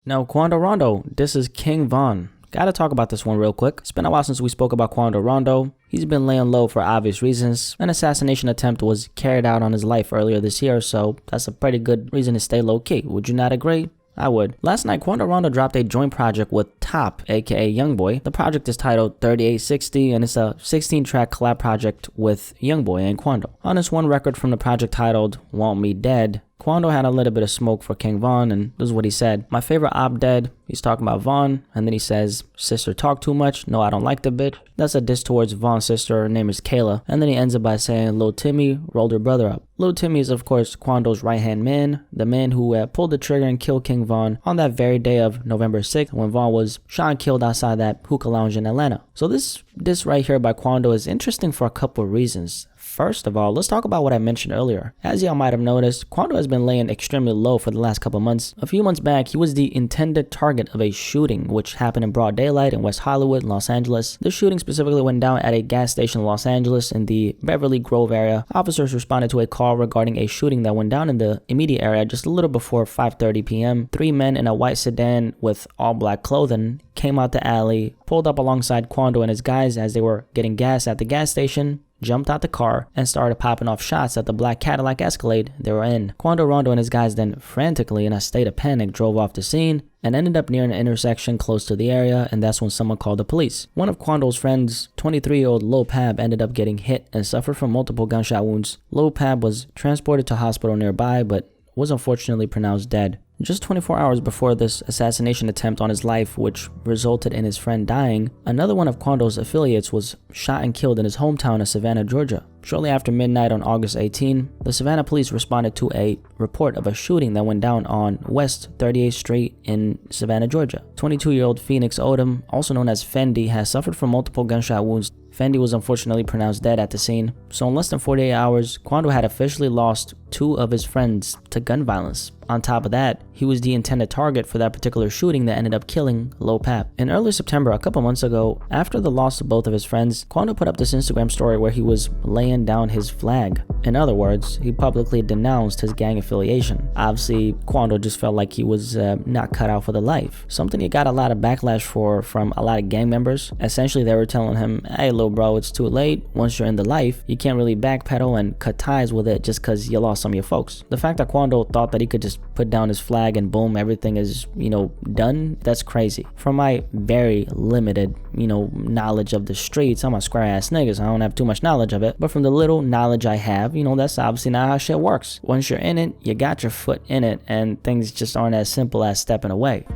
Now, Quando Rondo, this is King Von. Gotta talk about this one real quick. It's been a while since we spoke about Quando Rondo. He's been laying low for obvious reasons. An assassination attempt was carried out on his life earlier this year, so that's a pretty good reason to stay low-key. Would you not agree? I would. Last night, Quando Rondo dropped a joint project with Top, aka Youngboy. The project is titled 3860, and it's a 16-track collab project with Youngboy and Quando. On this one record from the project titled Want Me Dead, Quando had a little bit of smoke for King Von, and this is what he said. My favorite op dead. He's talking about Von, and then he says, sister talk too much. No, I don't like the bitch. That's a diss towards Von's sister. Her name is Kayla. And then he ends it by saying, Lil Timmy rolled her brother up. Lil Timmy is, of course, Quando's right-hand man, the man who pulled the trigger and killed King Von on that very day of November 6th when Von was shot and killed outside that hookah lounge in Atlanta. So this right here by Quando is interesting for a couple of reasons. First of all, let's talk about what I mentioned earlier. As y'all might have noticed, Quando has been laying extremely low for the last couple months. A few months back, he was the intended target of a shooting which happened in broad daylight in West Hollywood, Los Angeles. The shooting specifically went down at a gas station in Los Angeles in the Beverly Grove area. Officers responded to a call regarding a shooting that went down in the immediate area just a little before 5:30 p.m. Three men in a white sedan with all black clothing came out the alley, pulled up alongside Quando and his guys as they were getting gas at the gas station, jumped out the car, and started popping off shots at the black Cadillac Escalade they were in. Quando Rondo and his guys then frantically, in a state of panic, drove off the scene and ended up near an intersection close to the area, and that's when someone called the police. One of Quando's friends, 23-year-old Lil Pab, ended up getting hit and suffered from multiple gunshot wounds. Lil Pab was transported to a hospital nearby, but was unfortunately pronounced dead. Just 24 hours before this assassination attempt on his life, which resulted in his friend dying, another one of Quando's affiliates was shot and killed in his hometown of Savannah, Georgia. Shortly after midnight on August 18, the Savannah police responded to a report of a shooting that went down on West 38th Street in Savannah, Georgia. 22-year-old Phoenix Odom, also known as Fendi, has suffered from multiple gunshot wounds. Fendi was unfortunately pronounced dead at the scene. So in less than 48 hours, Quando had officially lost two of his friends to gun violence. On top of that, he was the intended target for that particular shooting that ended up killing Lil Pap. In early September, a couple months ago, after the loss of both of his friends, Quando put up this Instagram story where he was laying down his flag. In other words, he publicly denounced his gang affiliation. Obviously, Quando just felt like he was not cut out for the life. Something he got a lot of backlash for from a lot of gang members. Essentially, they were telling him, hey, little bro, it's too late. Once you're in the life, you can't really backpedal and cut ties with it just because you lost some of your folks. The fact that Quando thought that he could just put down his flag and boom, everything is, done, that's crazy. From my very limited, knowledge of the streets, I'm a square ass nigga, so I don't have too much knowledge of it. But from the little knowledge I have, that's obviously not how shit works. Once you're in it, you got your foot in it, and things just aren't as simple as stepping away.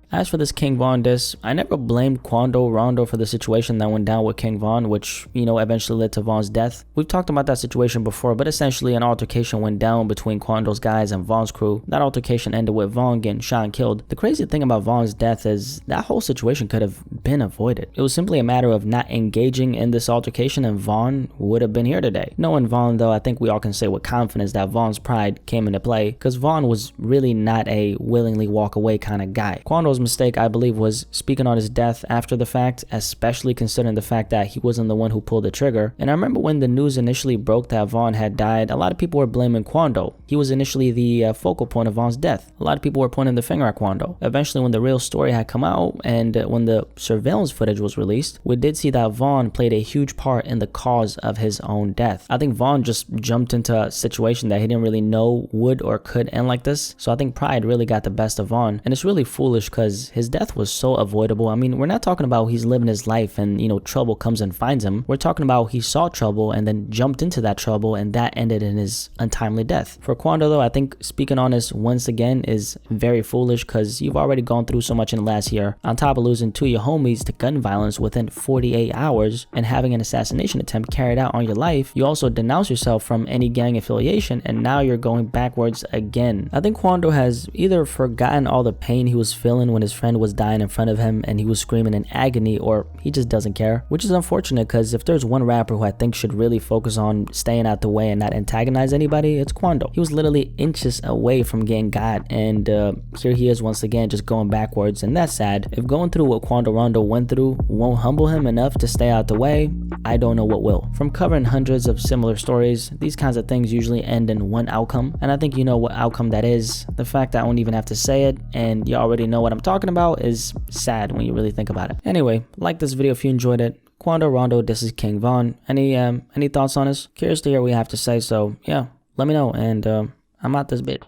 As for this King Von diss, I never blamed Quando Rondo for the situation that went down with King Von, which, eventually led to Von's death. We've talked about that situation before, but essentially an altercation went down between Quando's guys and Von's crew. That altercation ended with Von getting shot and killed. The crazy thing about Von's death is that whole situation could have been avoided. It was simply a matter of not engaging in this altercation, and Von would have been here today. Knowing Von, though, I think we all can say with confidence that Von's pride came into play, because Von was really not a willingly walk away kind of guy. Quando's mistake, I believe, was speaking on his death after the fact, especially considering the fact that he wasn't the one who pulled the trigger. And I remember when the news initially broke that Von had died, a lot of people were blaming Quando. He was initially the focal point of Von's death. A lot of people were pointing the finger at Quando. Eventually, when the real story had come out and when the surveillance footage was released, we did see that Von played a huge part in the cause of his own death. I think Von just jumped into a situation that he didn't really know would or could end like this. So I think pride really got the best of Von, and it's really foolish because his death was so avoidable. I mean, we're not talking about he's living his life and, trouble comes and finds him. We're talking about he saw trouble and then jumped into that trouble, and that ended in his untimely death. For Quando, though, I think speaking on this once again is very foolish because you've already gone through so much in the last year. On top of losing two of your homies to gun violence within 48 hours and having an assassination attempt carried out on your life, you also denounce yourself from any gang affiliation, and now you're going backwards again. I think Quando has either forgotten all the pain he was feeling when when his friend was dying in front of him and he was screaming in agony, or he just doesn't care, which is unfortunate because if there's one rapper who I think should really focus on staying out the way and not antagonize anybody, it's Quando. He was literally inches away from getting got, and here he is once again just going backwards, and that's sad. If going through what Quando Rondo went through won't humble him enough to stay out the way, I don't know what will. From covering hundreds of similar stories, these kinds of things usually end in one outcome, and I think you know what outcome that is. The fact that I don't even have to say it and you already know what I'm talking about is sad when you really think about it. Anyway, like this video if you enjoyed it. Quando Rondo, this is King Von. Any thoughts on this? Curious to hear what you have to say, so yeah, let me know, and I'm out this bit.